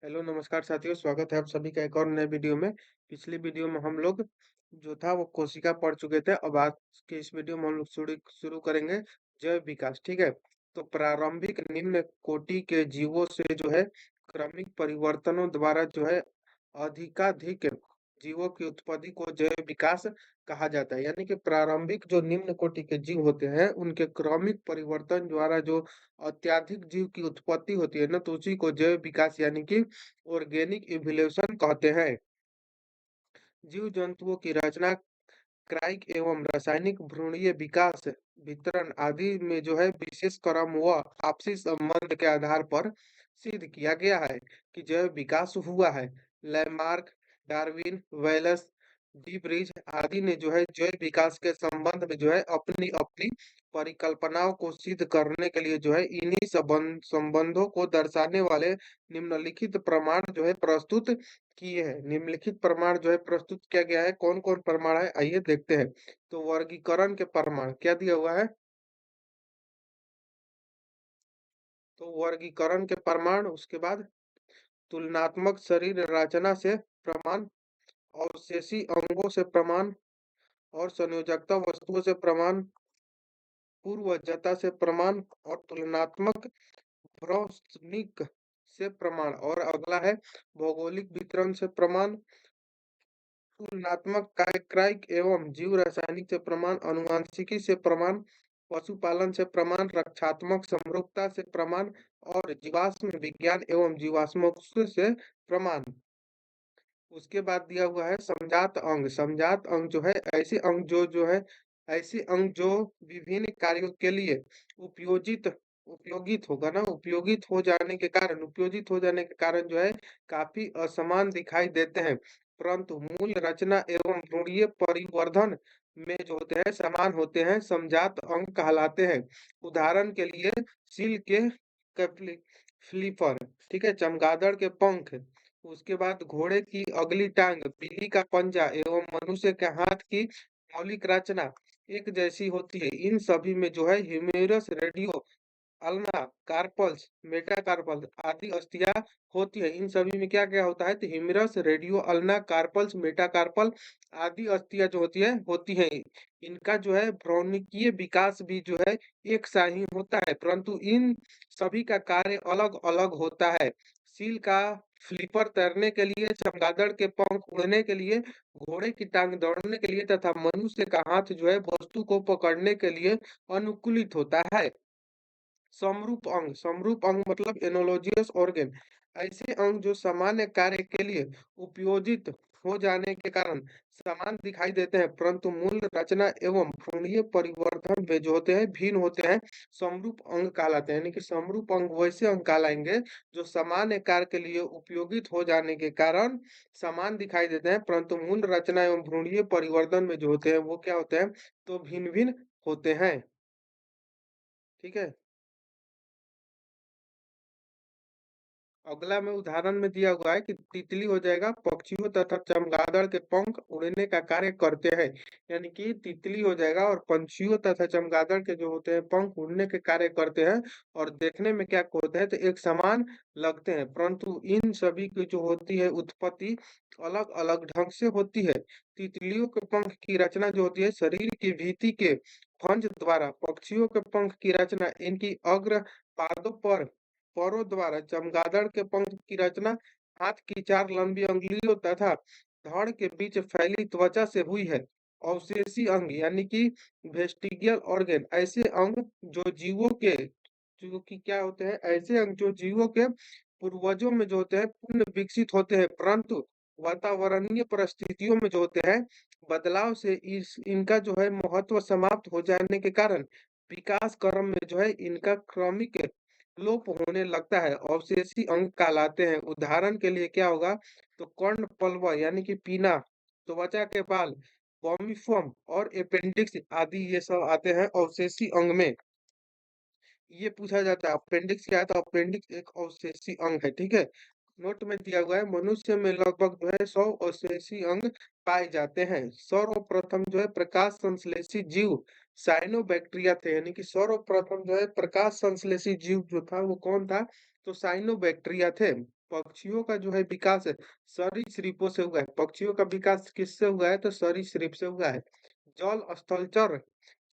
Hello नमस्कार साथियों, स्वागत है आप सभी का एक और नए वीडियो में। पिछली वीडियो में हम लोग जो था वो कोशिका पढ़ चुके थे। अब आज के इस वीडियो में हम लोग शुरू शुरू करेंगे जैव विकास। ठीक है, तो प्रारंभिक निम्न कोटि के जीवों से जो है क्रमिक परिवर्तनों द्वारा जो है अधिकाधिक जीवों की उत्पत्ति को जैव विकास कहा जाता है। यानी कि प्रारंभिक जो निम्न कोटि के जीव होते हैं उनके क्रमिक परिवर्तन द्वारा जो अत्यधिक जीव की उत्पत्ति होती है ना, तो उसी को जैव विकास यानी कि ऑर्गेनिक इवोल्यूशन कहते हैं। जीव जंतुओं की रचना क्राइक एवं रासायनिक भ्रूणीय विकास वितरण आदि में जो है विशेष क्रम व आपसी संबंध के आधार पर सिद्ध किया गया है कि जैव विकास हुआ है। Lamarck, Darwin, Wallace, de Vries आदि ने जो है जैव विकास के संबंध में जो है अपनी अपनी परिकल्पनाओं को सिद्ध करने के लिए जो है इन्हीं संबंधों को दर्शाने वाले निम्नलिखित प्रमाण जो है प्रस्तुत किए हैं। निम्नलिखित प्रमाण जो है प्रस्तुत किया गया है। कौन-कौन प्रमाण है आइए देखते हैं। तो वर्गीकरण के प्रमाण क्या दिया हुआ है? तो वर्गीकरण के प्रमाण, उसके बाद तुलनात्मक शरीर रचना से प्रमाण, अवशेषी अंगों से प्रमाण और संयोजकता वस्तुओं से प्रमाण, पूर्वजता से प्रमाण और तुलनात्मक भ्रौणिक से प्रमाण। और अगला है भौगोलिक वितरण से प्रमाण, तुलनात्मक कार्यक्राइक एवं जीव रासायनिक से प्रमाण, अनुवांशिकी से प्रमाण, पशुपालन से प्रमाण, रक्षात्मक समरूपता से प्रमाण और जीवाश्म विज्ञान एवं जीवाश्मोत्सव से प्रमाण। उसके बाद दिया हुआ है समजात अंग। समजात अंग जो है ऐसे अंग जो है ऐसे अंग जो विभिन्न कार्यों के लिए उपयोजित उपयोगित होगा ना, उपयोगित हो जाने के कारण जो है काफी असमान दिखाई देते हैं, परंतु मूल रचना एवं भ्रूणीय परिवर्धन में जो होते हैं समान होते हैं, समजात अंग कहलाते हैं। उदाहरण के लिए सील के फ्लीपर, ठीक है, चमगादड़ के पंख, उसके बाद घोड़े की अगली टांग, बिल्ली का पंजा एवं मनुष्य के हाथ की मौलिक रचना एक जैसी होती है। इन सभी में जो है ह्यूमेरस, रेडियो, अल्ना, कार्पल्स, मेटाकार्पल्स आदि अस्थियां होती है। इन सभी में क्या-क्या होता है? तो ह्यूमेरस, रेडियो, अल्ना, कार्पल्स, मेटाकार्पल आदि अस्थियां जो होती हैं। इनका जो है भ्रूणकीय विकास भी जो है एक सा ही होता है, परंतु इन सभी का कार्य अलग-अलग होता है। सील का फ्लिपर तैरने के लिए, चमगादड़ के पंख उड़ने के लिए, घोड़े की टांग दौड़ने के लिए तथा मनुष्य का हाथ जो है वस्तु को पकड़ने के लिए अनुकूलित होता है। समरूप अंग मतलब एनालॉजियस ऑर्गन, ऐसे अंग जो सामान्य कार्य के लिए उपयोजित हो जाने के कारण समान दिखाई देते हैं, परंतु मूल रचना एवं भ्रूणीय परिवर्धन में जो होते हैं भिन्न होते हैं, समरूप अंग कहलाते हैं। यानी कि समरूप अंग वैसे अंग कहलाएंगे जो सामान्य कार्य के लिए उपयोगित हो जाने के कारण समान दिखाई देते हैं, परंतु मूल रचना एवं भ्रूणीय परिवर्तन में जो होते हैं वो क्या होते हैं? तो भिन्न-भिन्न होते हैं। ठीक है। अगला में उदाहरण में दिया हुआ है कि तितली हो जाएगा, पक्षियों तथा चमगादड़ के पंख उड़ने का कार्य करते हैं। यानी कि तितली हो जाएगा और पंछियों तथा चमगादड़ के जो होते हैं पंख उड़ने के कार्य करते हैं और देखने में क्या होते हैं तो एक समान लगते हैं, परंतु इन सभी की जो होती है उत्पत्ति अलग अलग ढंग से होती है। तितलियों के पंख की रचना जो होती है शरीर की भीति के फंज द्वारा, पक्षियों के पंख की रचना इनकी अग्र पादों पर फरों द्वारा, चमगादड़ के पंख की रचना हाथ की 4 लंबी अंगुलियों तथा धड़ के बीच फैली त्वचा से हुई है। अवशेषी अंग यानी कि वेस्टिगियल ऑर्गन, ऐसे अंग जो जीवों के जो कि क्या होते हैं? ऐसे अंग जो जीवों के पूर्वजों में जो होते हैं पूर्ण विकसित होते हैं, परंतु वातावरणीय परिस्थितियों में जो होते हैं बदलाव से इस इनका जो है महत्व समाप्त हो जाने के कारण विकास क्रम में जो है इनका क्रमिक लोप होने लगता है, अवशेषी अंग कहलाते हैं। उदाहरण के लिए क्या होगा? तो कर्णपल्व यानी कि पीना, त्वचा के बाल, पॉमीफॉर्म और अपेंडिक्स आदि ये सब आते हैं अवशेषी अंग में। ये पूछा जाता है अपेंडिक्स क्या है? तो अपेंडिक्स एक अवशेषी अंग है, ठीक है? नोट में दिया हुआ है मनुष्य में लगभग जो है 100 अवशेषी अंग पाए जाते हैं। सर्वप्रथम जो है प्रकाश संश्लेषी जीव साइनोबैक्टीरिया थे, यानी कि सर्वप्रथम जो है प्रकाश संश्लेषी जीव जो था वो कौन था? तो साइनोबैक्टीरिया थे। पक्षियों का जो है विकास है सरीसृपों से हुआ है। पक्षियों का विकास किससे हुआ है? तो सरीसृप से हुआ है। जल स्थलचर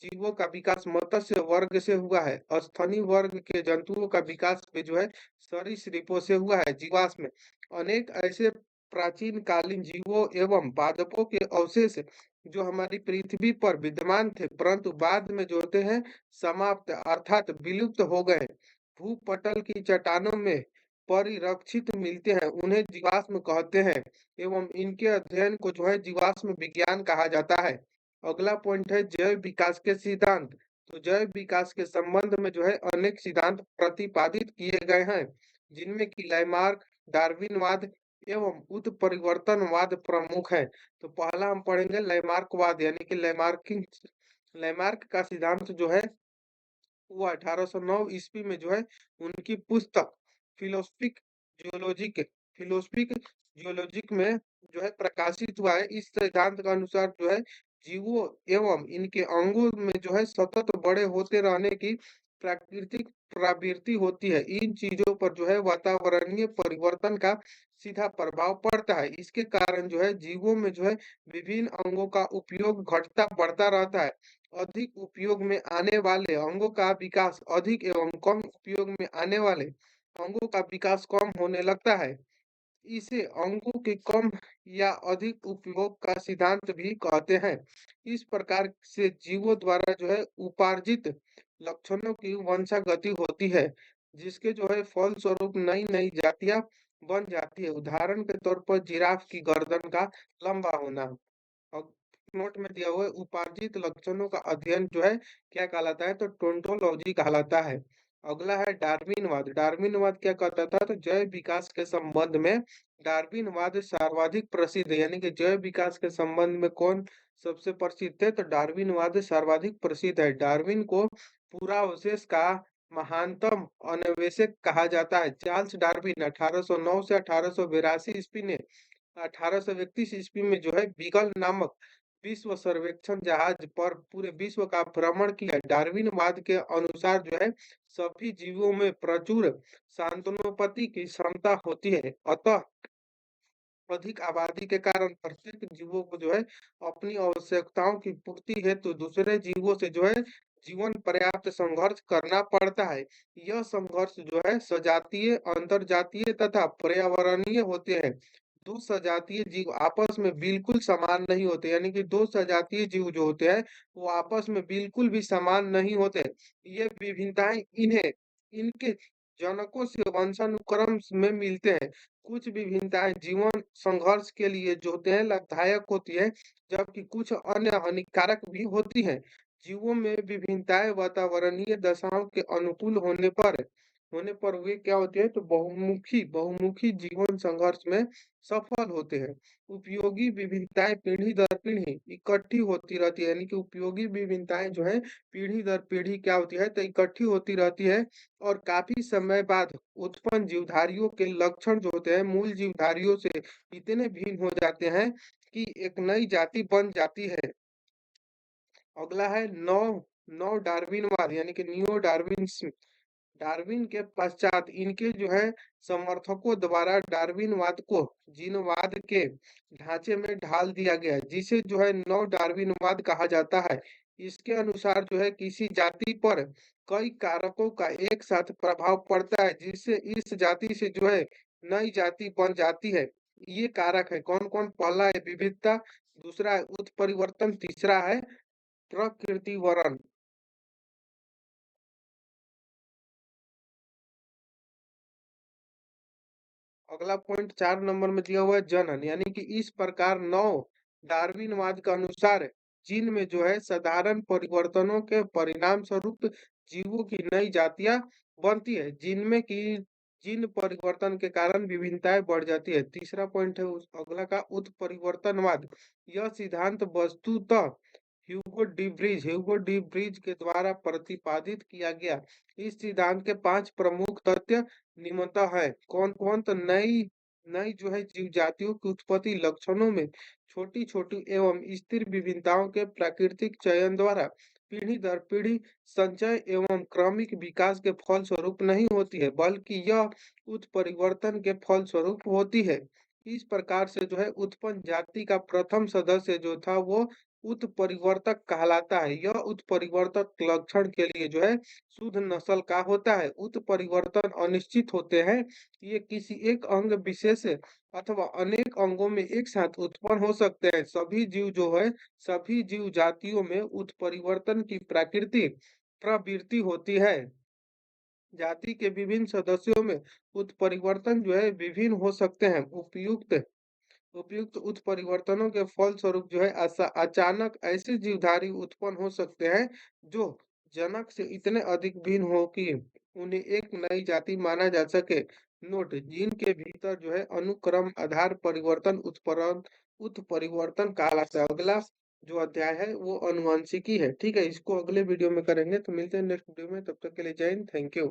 जीवों का विकास मत्स्य वर्ग से हुआ है। स्तनी वर्ग के जंतुओं का विकास भी जो है सरीसृपों से हुआ है। जीवाश्म में अनेक ऐसे प्राचीन कालीन जीवों एवं पादपों के अवशेष जो हमारी पृथ्वी पर विद्यमान थे परंतु बाद में जो होते हैं समाप्त अर्थात विलुप्त हो गए। भूपटल की चट्टानों में परिरक्षित मिलते हैं उन्हें जीवाश्म कहते हैं एवं इनके अध्ययन को जो है जीवाश्म विज्ञान कहा जाता है। अगला पॉइंट है जैव विकास के सिद्धांत। तो जैव विकास के संबंध में जो है अनेक सिद्धांत प्रतिपादित किए गए हैं जिनमें कि लैमार्क, डार्विनवाद एवं उत्परिवर्तनवाद प्रमुख है। तो पहला हम पढ़ेंगे लैमार्कवाद यानी कि लैमार्किंग। लैमार्क का सिद्धांत जो है वो 1809 ईस्वी में जो है उनकी पुस्तक फिलोसफिक जियोलॉजिक फिलोसफिक जियोलॉजिक में जो है प्रकाशित हुआ है। इस सिद्धांत के अनुसार जो है जीवों एवं इनके अंगों में जो है सतत बड़े होते रहने की प्राकृतिक प्रवृत्ति होती है। इन चीजों पर जो है वातावरणीय परिवर्तन का सीधा प्रभाव पड़ता है। इसके कारण जो है जीवों में जो है विभिन्न अंगों का उपयोग घटता बढ़ता रहता है। अधिक उपयोग में आने वाले अंगों का विकास अधिक एवं कम उपयोग में आने वाले अंगों का विकास कम होने लगता है। इसे अंगों के कम या अधिक उपयोग का सिद्धांत भी कहते हैं। इस प्रकार से जीवों द्वारा जो है उपार्जित लक्षणों की वंशागति होती है जिसके जो है फलस्वरूप नई नई जातियां बन जाती है। उदाहरण के तौर पर जिराफ की गर्दन का लंबा होना। अब नोट में दिया हुआ है उपार्जित लक्षणों का अध्ययन जो है क्या कहलाता है? तो टोन्टोलॉजी कहलाता है। अगला है डार्विनवाद। डार्विनवाद क्या कहता था? तो जैव विकास के संबंध में डार्विनवाद सर्वाधिक प्रसिद्ध है। यानी कि जैव विकास के संबंध में कौन सबसे प्रसिद्ध है? तो डार्विनवाद सर्वाधिक प्रसिद्ध है। डार्विन को पूरा अवशेष का महानतम अन्वेषक कहा जाता है। चार्ल्स डार्विन 1809 से 1882 ईस्वी ने 1831 ईस्वी में जो है बीगल नामक विश्व सर्वेक्षण जहाज पर पूरे विश्व का भ्रमण किया। डार्विनवाद के अनुसार जो है सभी जीवों में प्रचुर सांतानुपाती की क्षमता होती है। अतः अधिक आबादी के कारण प्रत्येक जीवों को जो है अपनी आवश्यकताओं की पूर्ति हेतु दूसरे जीवों से जो है जीवन पर्याप्त संघर्ष करना पड़ता है। यह संघर्ष जो है सजातीय, अंतरजातीय तथा पर्यावरणीय होते हैं। दो सजातीय जीव आपस में बिल्कुल समान नहीं होते। यानी कि दो सजातीय जीव जो होते हैं वो आपस में बिल्कुल भी समान नहीं होते। ये विभिन्नताएं इन्हें इनके जनकों से वंशानुक्रम में मिलते हैं। कुछ विभिन्नताएं जीवन संघर्ष के लिए जो होते हैं लाभदायक होती है जबकि कुछ अन्य हानिकारक भी होती है। जीवों में विभिन्नताएं वातावरणीय दशाओं के अनुकूल होने पर वे क्या होते हैं? तो बहुमुखी बहुमुखी जीवन संघर्ष में सफल होते हैं। उपयोगी विविधताएं पीढ़ी दर पीढ़ी इकट्ठी होती रहती है। यानी कि उपयोगी विविधताएं जो है पीढ़ी दर पीढ़ी क्या होती है? तो इकट्ठी होती रहती है और काफी समय बाद उत्पन्न जीवधारियों के लक्षण जो होते हैं मूल जीवधारियों से इतने भिन्न हो जाते हैं कि एक नई जाति बन जाती है। अगला है नौ नौ डार्विनवाद यानी कि न्यू डार्विनिज्म। डार्विन के पश्चात इनके जो है समर्थकों द्वारा डार्विनवाद को जीनवाद के ढांचे में ढाल दिया गया जिसे जो है नव डार्विनवाद कहा जाता है। इसके अनुसार जो है किसी जाति पर कई कारकों का एक साथ प्रभाव पड़ता है जिससे इस जाति से जो है नई जाति बन जाती है। ये कारक है कौन कौन? पहला है विविधता, दूसरा है उत्परिवर्तन, तीसरा है प्रकृतिवरण। अगला पॉइंट 4 नंबर में दिया हुआ है जनन। यानी कि इस प्रकार नौ डार्विनवाद के अनुसार जीन में जो है साधारण परिवर्तनों के परिणाम स्वरूप जीवों की नई जातियां बनती है जिनमें कि जीन परिवर्तन के कारण विभिन्नताएं बढ़ जाती है। तीसरा पॉइंट है अगला का उत्परिवर्तनवाद। यह सिद्धांत वस्तुतः ह्यूगो डी ब्रिज के द्वारा प्रतिपादित किया गया। इस सिद्धांत के 5 प्रमुख तथ्य निम्नतः है। कौन कौन? तो नई नई जो है जीव जातियों की उत्पत्ति लक्षणों में छोटी छोटी एवं स्थिर विभिन्नताओं के प्राकृतिक चयन द्वारा पीढ़ी दर पीढ़ी संचय एवं क्रमिक विकास के फलस्वरूप नहीं होती है, बल्कि यह उत्परिवर्तन के फलस्वरूप होती है। इस प्रकार से जो है उत्पन्न जाति का प्रथम सदस्य जो था वो उत्परिवर्तक कहलाता है। यह उत्परिवर्तक लक्षण के लिए जो है शुद्ध नस्ल का होता है। उत्परिवर्तन अनिश्चित होते हैं। ये किसी एक अंग विशेष अथवा अनेक अंगों में एक साथ उत्पन्न हो सकते हैं। सभी जीव जातियों में उत्परिवर्तन की प्रवृत्ति होती है। जाति के विभिन्न सदस्यों में उत्परिवर्तन जो है विभिन्न हो सकते हैं। उपयुक्त उत्परिवर्तनों के फलस्वरूप जो है अचानक ऐसे जीवधारी उत्पन्न हो सकते हैं जो जनक से इतने अधिक भिन्न हो कि उन्हें एक नई जाति माना जा सके। नोट: जीन के भीतर जो है अनुक्रम आधार परिवर्तन उत्परिवर्तन कहलाता है। अगला जो अध्याय है वो अनुवांशिकी है। ठीक है, इसको अगले वीडियो में करेंगे। तो मिलते हैं नेक्स्ट वीडियो में, तब तक के लिए जय हिंद, थैंक यू।